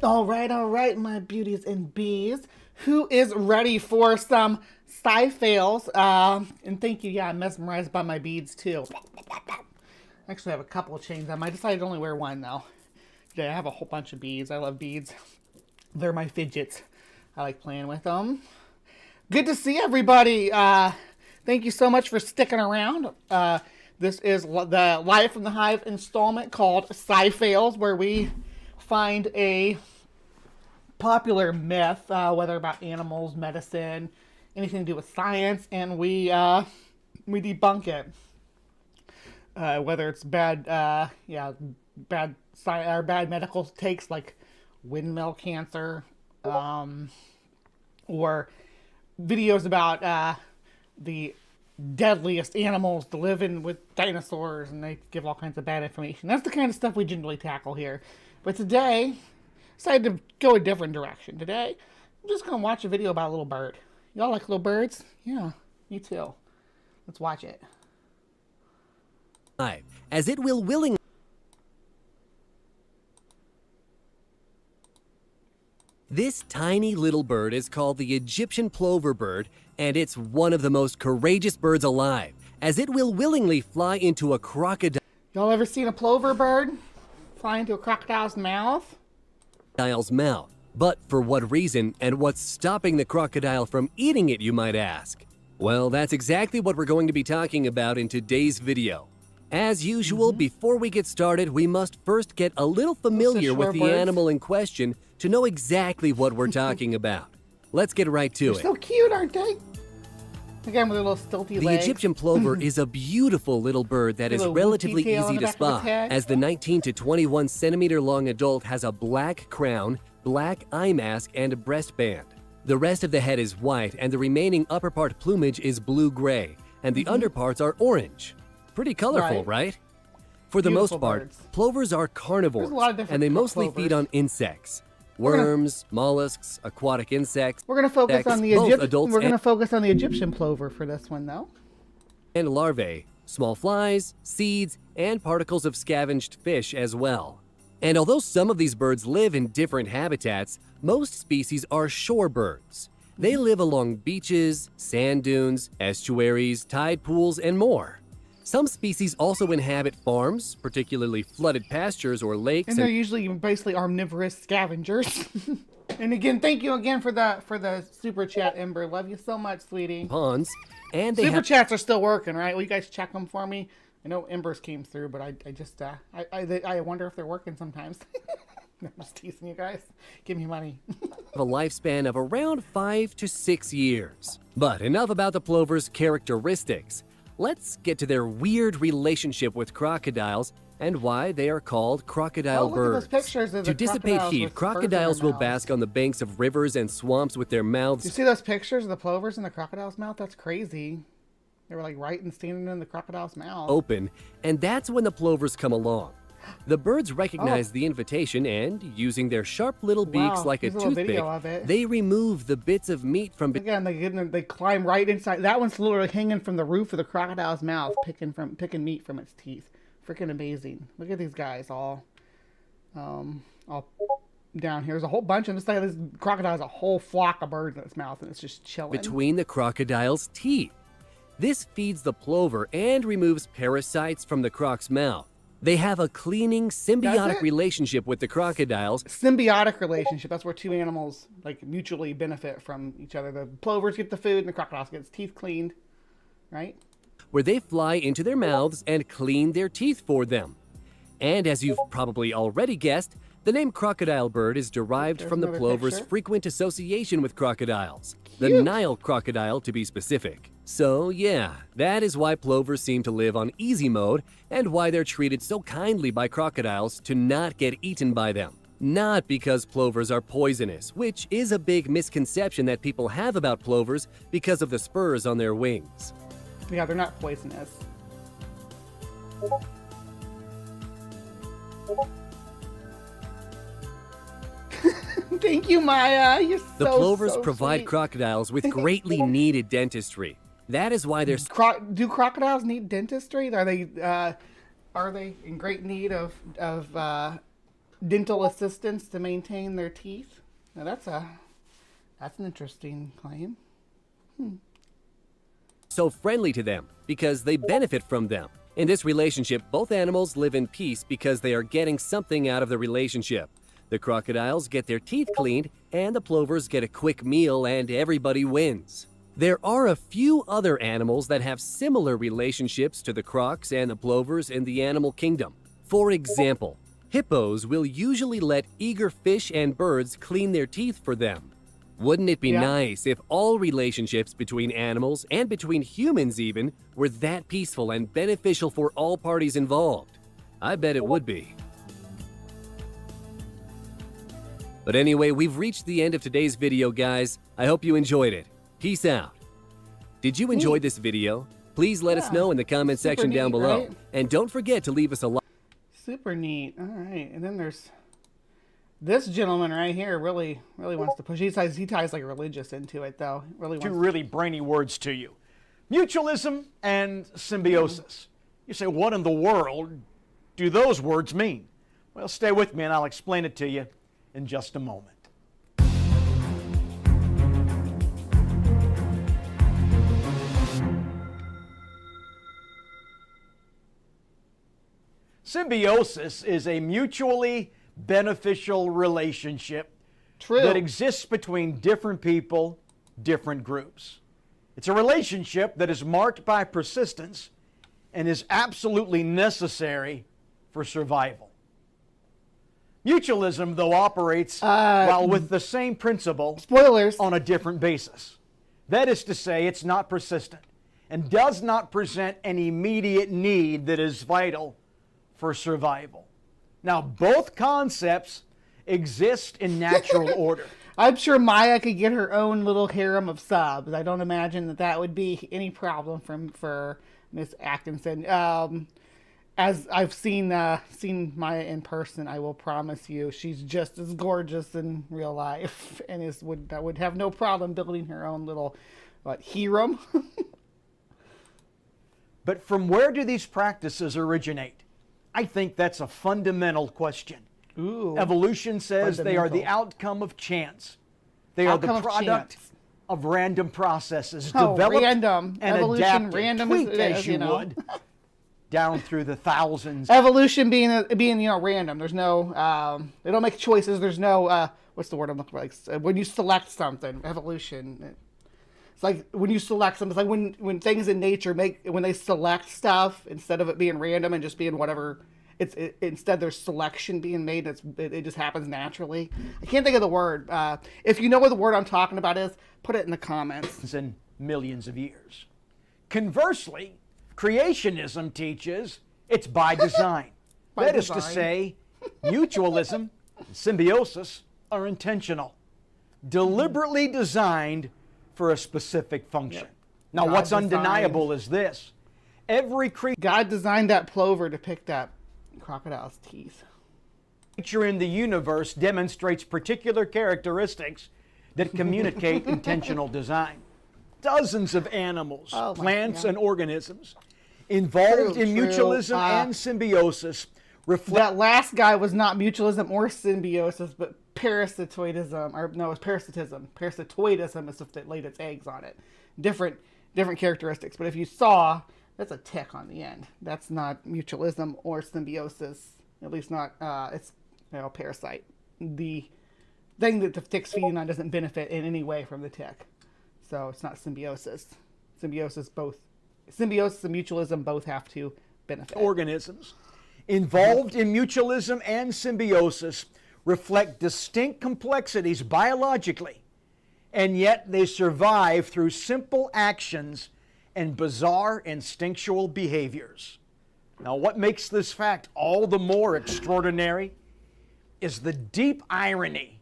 All right, my beauties and bees. Who is ready for some sci fails? And thank you. Yeah, I'm mesmerized by my beads too. I actually have a couple of chains. I decided to only wear one though. Today I have a whole bunch of beads. I love beads. They're my fidgets. I like playing with them. Good to see everybody. Thank you so much for sticking around. This is the Live from the Hive installment called Sci Fails, where we find a popular myth, whether about animals, medicine, anything to do with science, and we debunk it. Whether it's bad, bad medical takes like windmill cancer, or videos about the deadliest animals to live in with dinosaurs, and they give all kinds of bad information. That's the kind of stuff we generally tackle here. But today, decided to go a different direction. Today, I'm just going to watch a video about a little bird. Y'all like little birds? Yeah, me too. Let's watch it. As it will willingly. This tiny little bird is called the Egyptian plover bird, and it's one of the most courageous birds alive, as it will willingly fly into a crocodile. Y'all ever seen a plover bird fly into a crocodile's mouth? Mouth. But for what reason, and what's stopping the crocodile from eating it, you might ask? Well, that's exactly what we're going to be talking about in today's video. As usual, before we get started, we must first get a little familiar with the animal in question to know exactly what we're talking about. Let's get right to it. So cute, aren't they? Again, with a little stilty legs. The Egyptian plover is a beautiful little bird that is relatively easy to spot, as the 19 to 21 centimeter long adult has a black crown, black eye mask, and a breastband. The rest of the head is white, and the remaining upper part plumage is blue-gray, and the underparts are orange. Pretty colorful, right? For the most part, plovers are carnivores, and they mostly feed on insects. Worms, mollusks, aquatic insects. We're going to focus on the Egyptian plover for this one, though. And larvae, small flies, seeds, and particles of scavenged fish as well. And although some of these birds live in different habitats, most species are shorebirds. They live along beaches, sand dunes, estuaries, tide pools, and more. Some species also inhabit farms, particularly flooded pastures or lakes. And they're usually basically omnivorous scavengers. And again, thank you again for the super chat, Ember. Love you so much, sweetie. Ponds, and they super chats are still working, right? Will you guys check them for me? I know Embers came through, but I wonder if they're working sometimes. I'm just teasing you guys. Give me money. A lifespan of around 5 to 6 years. But enough about the plover's characteristics. Let's get to their weird relationship with crocodiles and why they are called crocodile birds. To dissipate heat, crocodiles will bask on the banks of rivers and swamps with their mouths. You see those pictures of the plovers in the crocodile's mouth? That's crazy. They were like right and standing in the crocodile's mouth. Open, and that's when the plovers come along. The birds recognize the invitation and, using their sharp little beaks like a toothpick, they remove the bits of meat from... Again, they climb right inside. That one's literally hanging from the roof of the crocodile's mouth, picking meat from its teeth. Freaking amazing. Look at these guys all down here. There's a whole bunch of them. This crocodile has a whole flock of birds in its mouth, and it's just chilling. Between the crocodile's teeth. This feeds the plover and removes parasites from the croc's mouth. They have a cleaning, symbiotic relationship with the crocodiles. Symbiotic relationship. That's where two animals like mutually benefit from each other. The plovers get the food and the crocodiles get its teeth cleaned, right? Where they fly into their mouths and clean their teeth for them. And as you've probably already guessed, the name crocodile bird is derived from the plover's frequent association with crocodiles. The Nile crocodile, to be specific. So yeah, that is why plovers seem to live on easy mode and why they're treated so kindly by crocodiles to not get eaten by them. Not because plovers are poisonous, which is a big misconception that people have about plovers because of the spurs on their wings. Yeah, they're not poisonous. Thank you, Maya. You're so The plovers so provide sweet. crocodiles with greatly needed dentistry. That is why there's... Do crocodiles need dentistry? Are they in great need of dental assistance to maintain their teeth. Now that's an interesting claim. So friendly to them because they benefit from them. In this relationship, both animals live in peace because they are getting something out of the relationship. The crocodiles get their teeth cleaned, and the plovers get a quick meal, and everybody wins. There are a few other animals that have similar relationships to the crocs and the plovers in the animal kingdom. For example, hippos will usually let eager fish and birds clean their teeth for them. Wouldn't it be nice if all relationships between animals and between humans even were that peaceful and beneficial for all parties involved? I bet it would be. But anyway, we've reached the end of today's video, guys. I hope you enjoyed it. Peace out. Did you enjoy this video? Please let us know in the comment section down below. Right? And don't forget to leave us a like. Super neat. All right, and then there's this gentleman right here. Really wants to push. He ties like religious into it, though. Really wants Two really brainy words to you: mutualism and symbiosis. You say, what in the world do those words mean? Well, stay with me and I'll explain it to you in just a moment. Symbiosis is a mutually beneficial relationship that exists between different people, different groups. It's a relationship that is marked by persistence and is absolutely necessary for survival. Mutualism, though, operates while with the same principle spoilers on a different basis. That is to say, it's not persistent and does not present an immediate need that is vital for survival. Now, both concepts exist in natural order. I'm sure Maya could get her own little harem of subs. I don't imagine that would be any problem for Miss Atkinson. As I've seen Maya in person, I will promise you, she's just as gorgeous in real life, and would have no problem building her own little harem. But from where do these practices originate? I think that's a fundamental question. Ooh, Evolution says they are the outcome of chance. They are the product of random processes developed random. and Evolution, adapted, random tweaked as you know. would, down through the thousands. Evolution being random. There's no they don't make choices. There's no what's the word I'm looking for? Like when you select something, evolution. It's like when you select something. It's like when things in nature when they select stuff instead of it being random and just being whatever. Instead there's selection being made. It just happens naturally. I can't think of the word. If you know what the word I'm talking about is, put it in the comments. In millions of years. Conversely, creationism teaches it's by design. That is to say, mutualism and symbiosis are intentional, deliberately designed for a specific function. Now, what's undeniable is this. Every God designed that plover to pick that crocodile's teeth. creature in the universe demonstrates particular characteristics that communicate intentional design. Dozens of animals, plants, and organisms involved in mutualism and symbiosis reflect. That last guy was not mutualism or symbiosis, but parasitoidism, or no, it's parasitism. Parasitoidism is if it laid its eggs on it. Different characteristics. But if you saw, that's a tick on the end. That's not mutualism or symbiosis. At least not. It's parasite. The thing that the tick's feeding on doesn't benefit in any way from the tick. So it's not symbiosis. Symbiosis and mutualism both have to benefit. Organisms involved in mutualism and symbiosis reflect distinct complexities biologically, and yet they survive through simple actions and bizarre instinctual behaviors. Now, what makes this fact all the more extraordinary is the deep irony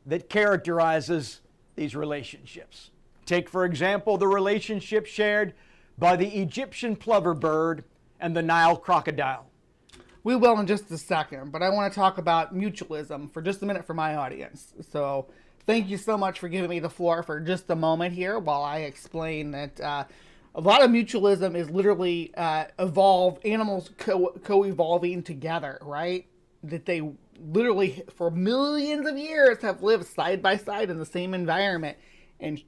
that characterizes these relationships. Take, for example, the relationship shared by the Egyptian plover bird and the Nile crocodile. We will in just a second, but I want to talk about mutualism for just a minute for my audience. So thank you so much for giving me the floor for just a moment here while I explain that a lot of mutualism is literally animals co-evolving together, right? That literally for millions of years have lived side by side in the same environment. And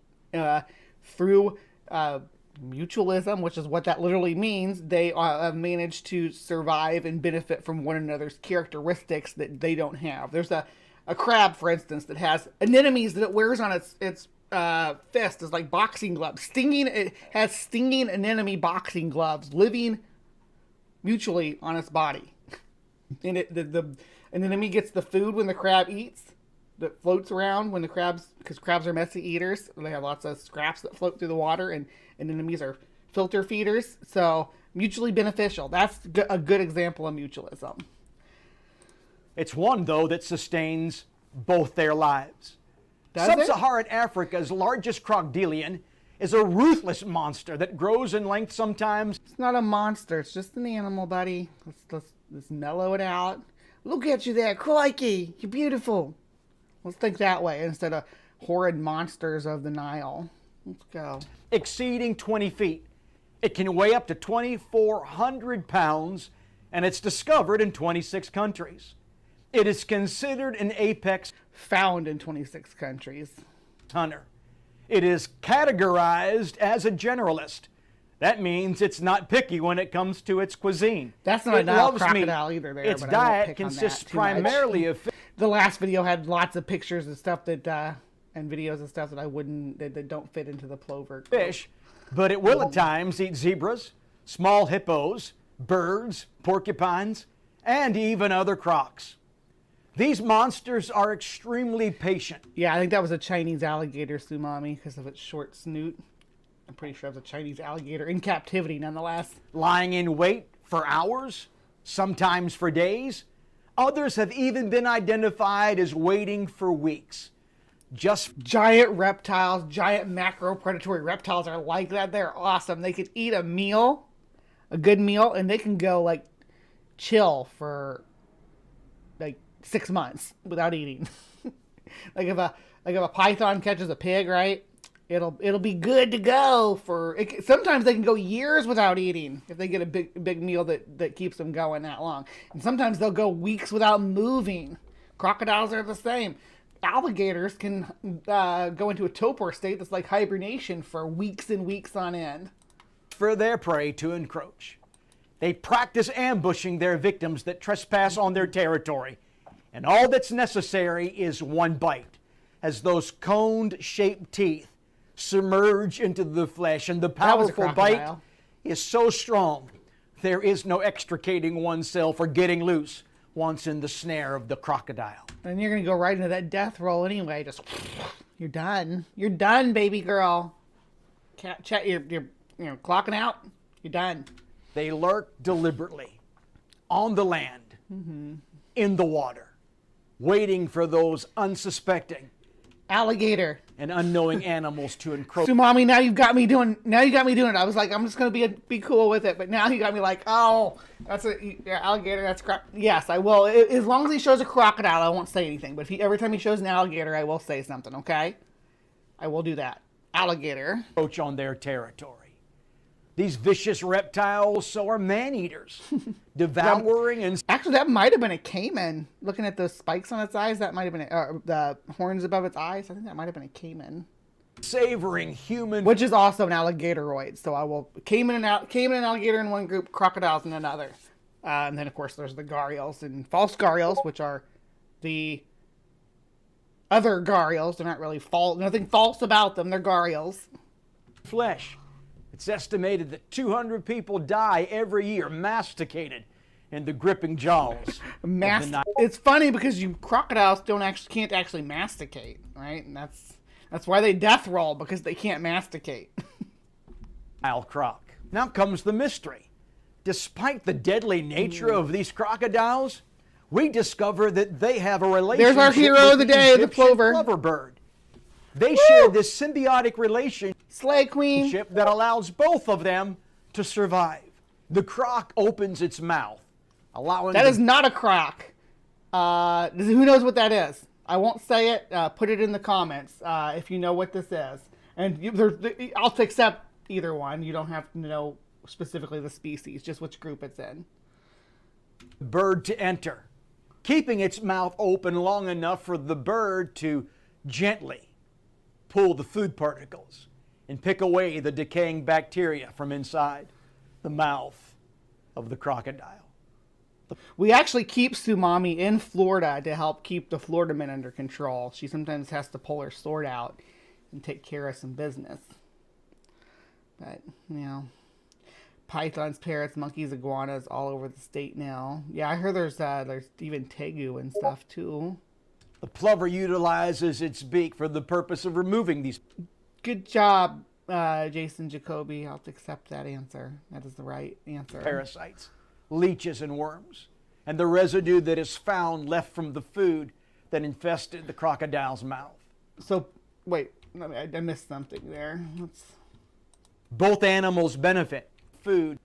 through mutualism, which is what that literally means, they have managed to survive and benefit from one another's characteristics that they don't have. There's a crab, for instance, that has anemones that it wears on its fist is like boxing gloves. It has stinging anemone boxing gloves living mutually on its body. And the anemone gets the food when the crab eats that floats around when the crabs, because crabs are messy eaters. They have lots of scraps that float through the water, and anemones are filter feeders. So mutually beneficial. That's a good example of mutualism. It's one, though, that sustains both their lives. Sub-Saharan Africa's largest crocodilian is a ruthless monster that grows in length sometimes. It's not a monster. It's just an animal, buddy. Let's mellow it out. Look at you there. Crikey. You're beautiful. Let's think that way instead of horrid monsters of the Nile. Let's go. Exceeding 20 feet. It can weigh up to 2,400 pounds, and it's discovered in 26 countries. It is considered an apex found in 26 countries hunter. It is categorized as a generalist. That means it's not picky when it comes to its cuisine. That's not a Nile crocodile either there. Its diet consists primarily of... The last video had lots of pictures and stuff that, and videos and stuff that don't fit into the plover. Fish, but it will at times eat zebras, small hippos, birds, porcupines, and even other crocs. These monsters are extremely patient. Yeah, I think that was a Chinese alligator, Sumami, because of its short snoot. I'm pretty sure it was a Chinese alligator in captivity, nonetheless. Lying in wait for hours, sometimes for days. Others have even been identified as waiting for weeks. Just giant reptiles, giant macro-predatory reptiles are like that. They're awesome. They could eat a meal, a good meal, and they can go, like, chill for, like, 6 months without eating. like if a python catches a pig, right? It'll be good to go for it. Sometimes they can go years without eating if they get a big meal that keeps them going that long. And sometimes they'll go weeks without moving. Crocodiles are the same. Alligators can go into a torpor state that's like hibernation for weeks and weeks on end. For their prey to encroach. They practice ambushing their victims that trespass on their territory. And all that's necessary is one bite, as those coned-shaped teeth submerge into the flesh, and the powerful bite is so strong there is no extricating oneself or getting loose once in the snare of the crocodile. And you're gonna go right into that death roll anyway. Just you're done. You're done, baby girl. You're clocking out. You're done. They lurk deliberately on the land, in the water, waiting for those unsuspecting alligator and unknowing animals to encroach. Sumami, now you got me doing it. I was like, I'm just gonna be cool with it, but now you got me like, oh, that's alligator. That's yes, I will. As long as he shows a crocodile, I won't say anything. But every time he shows an alligator, I will say something. Okay, I will do that. Alligator. Encroach on their territory. These vicious reptiles so are man-eaters, devouring and... Actually, that might have been a caiman. Looking at those spikes on its eyes, that might have been the horns above its eyes. I think that might have been a caiman. Savoring human... Which is also an alligatoid. So I will... Caiman and alligator in one group, crocodiles in another. And then, of course, there's the gharials and false gharials, which are the other gharials. They're not really false. Nothing false about them. They're gharials. Flesh. It's estimated that 200 people die every year masticated in the gripping jaws. It's funny because crocodiles can't actually masticate, right? And that's why they death roll, because they can't masticate. Nile croc. Now comes the mystery. Despite the deadly nature of these crocodiles, we discover that they have a relationship. There's our hero of the day, the plover bird. They share this symbiotic relationship Slay Queen that allows both of them to survive. The croc opens its mouth, allowing... That is not a croc. Who knows what that is? I won't say it. Put it in the comments if you know what this is. And I'll accept either one. You don't have to know specifically the species, just which group it's in. Bird to enter. keeping its mouth open long enough for the bird to gently pull the food particles and pick away the decaying bacteria from inside the mouth of the crocodile. We actually keep Sumami in Florida to help keep the Florida men under control. She sometimes has to pull her sword out and take care of some business. But, you know, pythons, parrots, monkeys, iguanas all over the state now. Yeah, I heard there's even tegu and stuff too. The plover utilizes its beak for the purpose of removing these. Good job, Jason Jacoby. I'll have to accept that answer. That is the right answer. Parasites, leeches, and worms, and the residue that is found left from the food that infested the crocodile's mouth. So, wait, I missed something there. Both animals benefit. Food,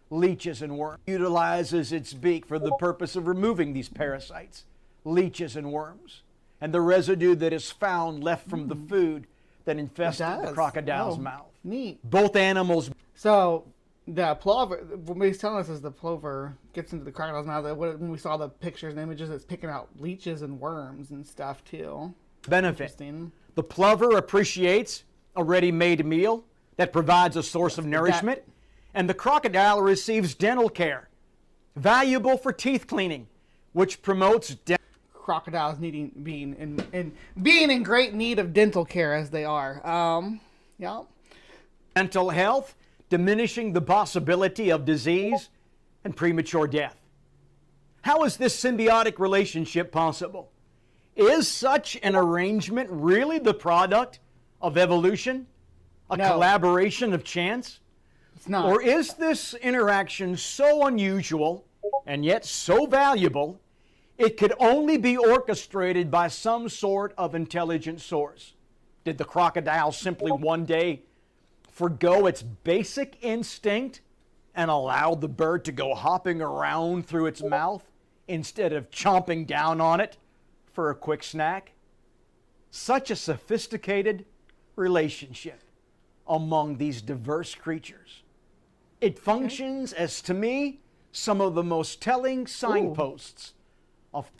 leeches, and worms. Utilizes its beak for the purpose of removing these parasites, leeches, and worms, and the residue that is found left from the food that infested the crocodile's mouth. Neat. Both animals. So the plover, what he's telling us is the plover gets into the crocodile's mouth. When we saw the pictures and images, it's picking out leeches and worms and stuff too. Benefit. The plover appreciates a ready-made meal that provides a source of nourishment, and the crocodile receives dental care, valuable for teeth cleaning, which promotes crocodiles being in great need of dental care as they are. Yeah. Mental health, diminishing the possibility of disease and premature death. How is this symbiotic relationship possible? Is such an arrangement really the product of evolution? A collaboration of chance? It's not. Or is this interaction so unusual and yet so valuable, it could only be orchestrated by some sort of intelligent source? Did the crocodile simply one day forgo its basic instinct and allow the bird to go hopping around through its mouth instead of chomping down on it for a quick snack? Such a sophisticated relationship among these diverse creatures. It functions as, to me, some of the most telling signposts of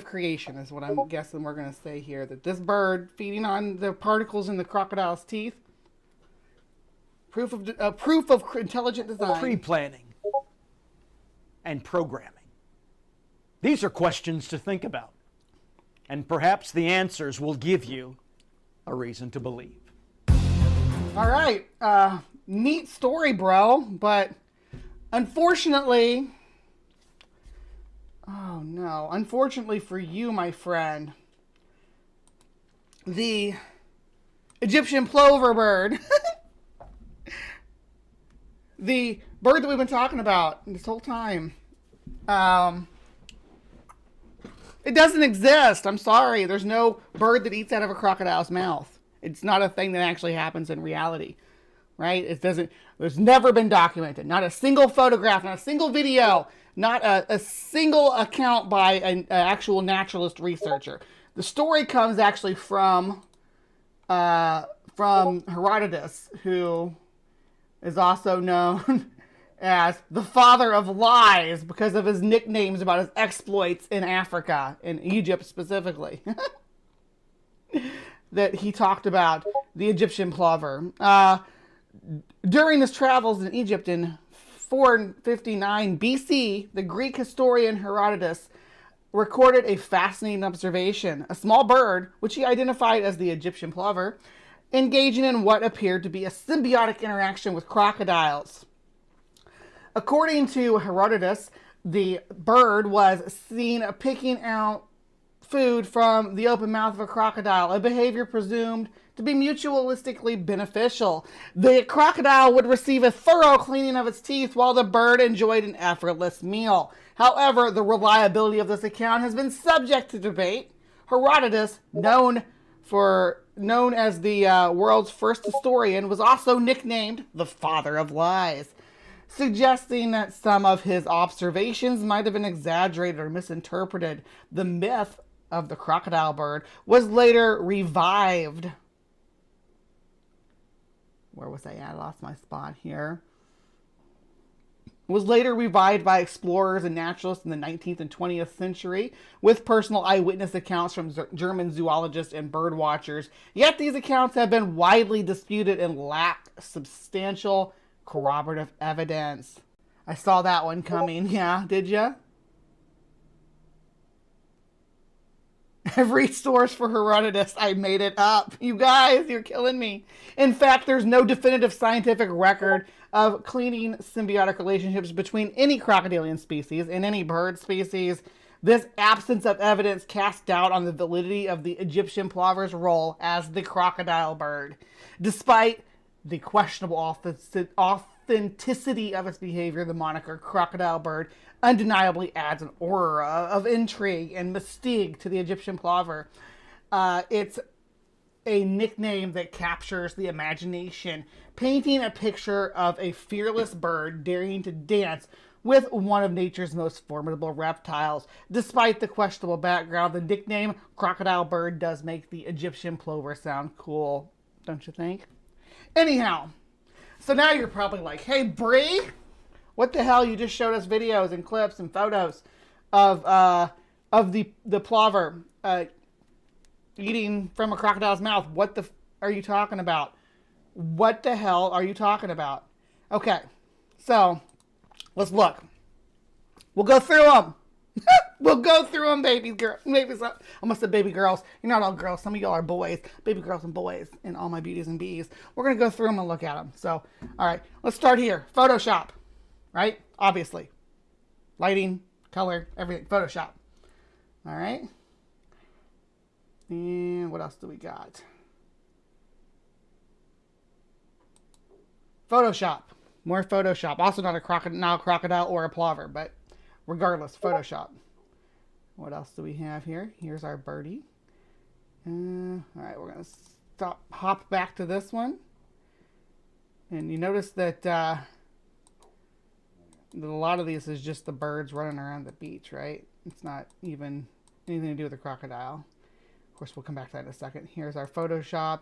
creation is what I'm guessing we're going to say here. That this bird feeding on the particles in the crocodile's teeth, proof of intelligent design, pre-planning and programming. These are questions to think about, and perhaps the answers will give you a reason to believe. All right, neat story, bro, but unfortunately, oh no, unfortunately for you, my friend, the Egyptian plover bird, the bird that we've been talking about this whole time, it doesn't exist. I'm sorry. There's no bird that eats out of a crocodile's mouth. It's not a thing that actually happens in reality, right? There's never been documented. Not a single photograph, not a single video, not a single account by an actual naturalist researcher. The story comes actually from Herodotus, who is also known as the father of lies because of his nicknames about his exploits in Africa, in Egypt specifically. That he talked about the Egyptian plover. During his travels in Egypt in 459 BC, the Greek historian Herodotus recorded a fascinating observation. A small bird, which he identified as the Egyptian plover, engaging in what appeared to be a symbiotic interaction with crocodiles. According to Herodotus, the bird was seen picking out food from the open mouth of a crocodile, a behavior presumed to be mutualistically beneficial. The crocodile would receive a thorough cleaning of its teeth while the bird enjoyed an effortless meal. However, the reliability of this account has been subject to debate. Herodotus, known as the world's first historian, was also nicknamed the father of lies, suggesting that some of his observations might have been exaggerated or misinterpreted. The myth of the crocodile bird was later revived. Where was I at? I lost my spot here. It was later revived by explorers and naturalists in the 19th and 20th century, with personal eyewitness accounts from German zoologists and bird watchers. Yet these accounts have been widely disputed and lack substantial corroborative evidence. I saw that one coming. Yeah, did ya? Every source for Herodotus, I made it up. You guys, you're killing me. In fact, there's no definitive scientific record of cleaning symbiotic relationships between any crocodilian species and any bird species. This absence of evidence casts doubt on the validity of the Egyptian plover's role as the crocodile bird. Despite the questionable authenticity of its behavior, the moniker crocodile bird undeniably adds an aura of intrigue and mystique to the Egyptian plover. It's a nickname that captures the imagination, painting a picture of a fearless bird daring to dance with one of nature's most formidable reptiles. Despite the questionable background, the nickname crocodile bird does make the Egyptian plover sound cool, don't you think? Anyhow, so now you're probably like, hey, Bree, what the hell? You just showed us videos and clips and photos of the plover eating from a crocodile's mouth. What the are you talking about? What the hell are you talking about? Okay, so let's look. We'll go through them. We'll go through them, babies, girls. Babies, I almost said baby girls. You're not all girls. Some of y'all are boys. Baby girls and boys and all my beauties and bees. We're going to go through them and look at them. So, all right, let's start here. Photoshop, right? Obviously. Lighting, color, everything. Photoshop. All right. And what else do we got? Photoshop. More Photoshop. Also not a crocodile or a plover, but regardless, Photoshop. What else do we have here? Here's our birdie. All right, we're going to hop back to this one. And you notice that a lot of these is just the birds running around the beach, right? It's not even anything to do with the crocodile. Of course, we'll come back to that in a second. Here's our Photoshop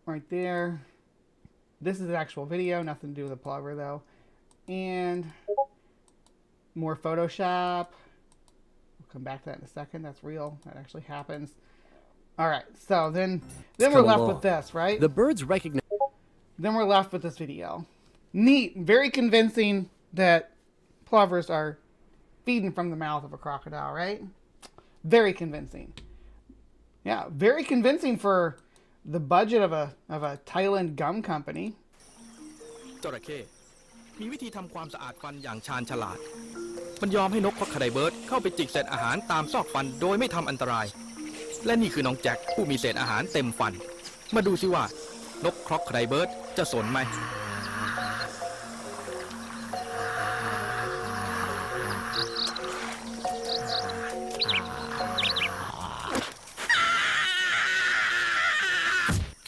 right there. This is an actual video, nothing to do with the plover though. And more Photoshop. We'll come back to that in a second. That's real. That actually happens. All right, so then we're left with this, right? The birds recognize. Then we're left with this video. Neat, very convincing that plovers are feeding from the mouth of a crocodile, right? Very convincing. Yeah, very convincing for the budget of a Thailand gum company. จระเข้มีวิธีทำความสะอาดฟันอย่างชาญฉลาดมันยอมให้นกคอคไดเบิร์ดเข้าไปจิกเศษอาหารตามซอกฟันโดยไม่ทำอันตรายและนี่คือน้องแจ็คผู้มีเศษอาหารเต็มฟันมาดูสิว่านกคอคไดเบิร์ดจะสนไหม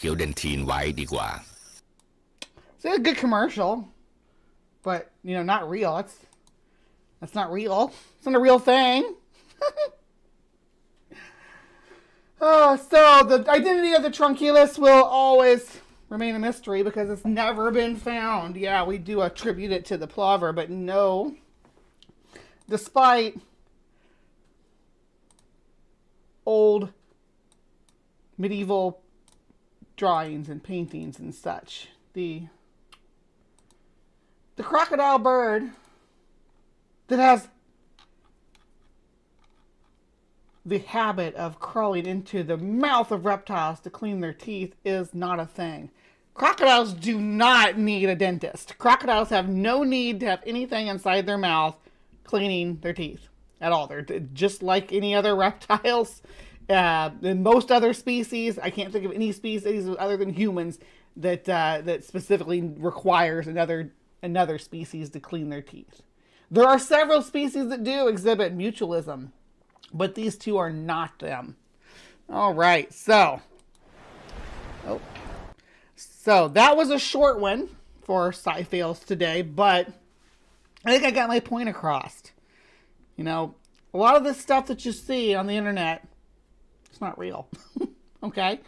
เคียวเดนทีนไว้ดีกว่า It's a good commercial, but you know, not real. That's not real. It's not a real thing. So the identity of the trunculus will always remain a mystery because it's never been found. Yeah, we do attribute it to the plover, but no. Despite old medieval drawings and paintings and such, the crocodile bird that has the habit of crawling into the mouth of reptiles to clean their teeth is not a thing. Crocodiles do not need a dentist. Crocodiles have no need to have anything inside their mouth cleaning their teeth at all. They're just like any other reptiles. In most other species, I can't think of any species other than humans that specifically requires another species to clean their teeth. There are several species that do exhibit mutualism, but these two are not them. All right, so that was a short one for Sci-Fails today, but I think I got my point across. You know, a lot of this stuff that you see on the internet, it's not real. Okay?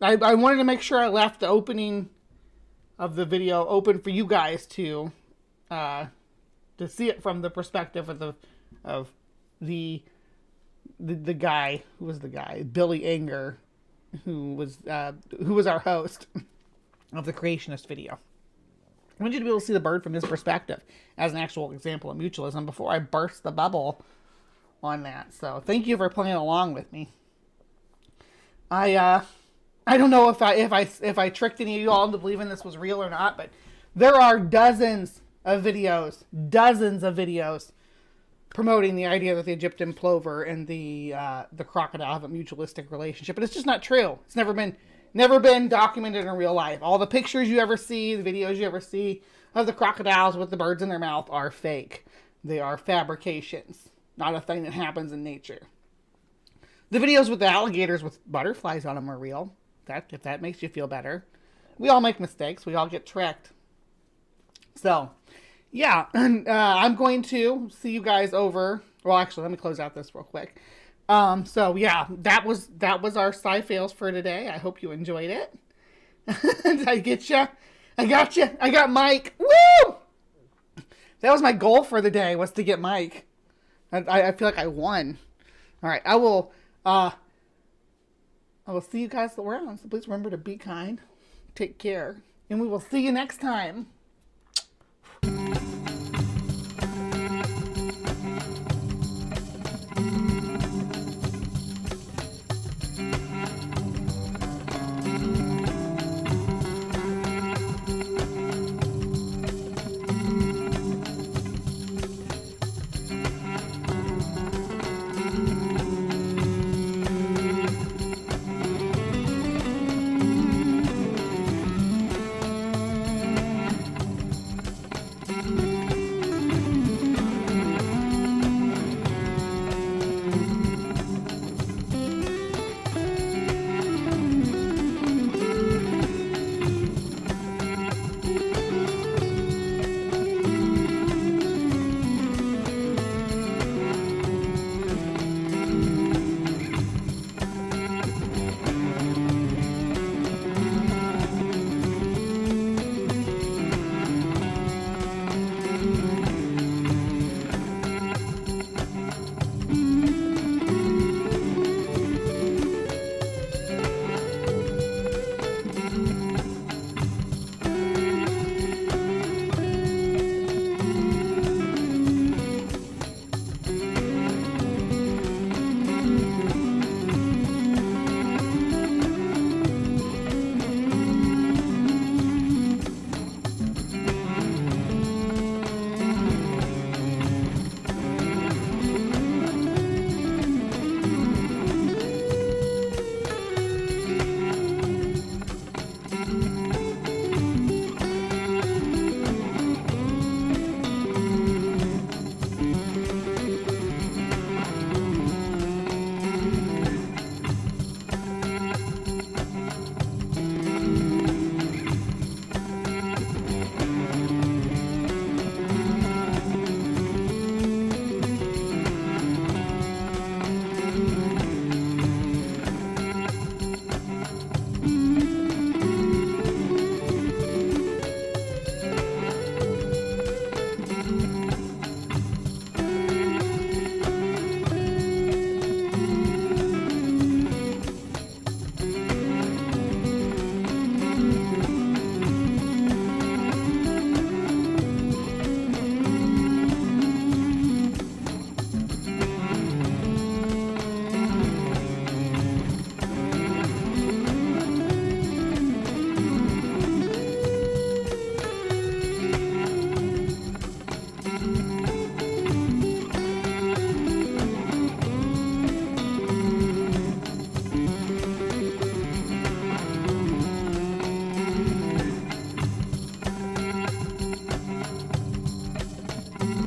I wanted to make sure I left the opening of the video open for you guys to to see it from the perspective of the guy. Who was the guy? Billy Anger, who was our host of the Creationist video. I want you to be able to see the bird from his perspective as an actual example of mutualism before I burst the bubble on that. So thank you for playing along with me. I don't know if I tricked any of you all into believing this was real or not, but there are dozens of videos promoting the idea that the Egyptian plover and the crocodile have a mutualistic relationship, but it's just not true. It's never been documented in real life. All the pictures you ever see, the videos you ever see of the crocodiles with the birds in their mouth are fake. They are fabrications, not a thing that happens in nature. The videos with the alligators with butterflies on them are real. If that makes you feel better. We all make mistakes. We all get tricked. So, yeah, I'm going to see you guys over. Well, actually, let me close out this real quick. So yeah, that was our sci fails for today. I hope you enjoyed it. Did I get you? I got you. I got Mike. Woo! That was my goal for the day, was to get Mike. I feel like I won. All right, I will see you guys around. So please remember to be kind, take care, and we will see you next time.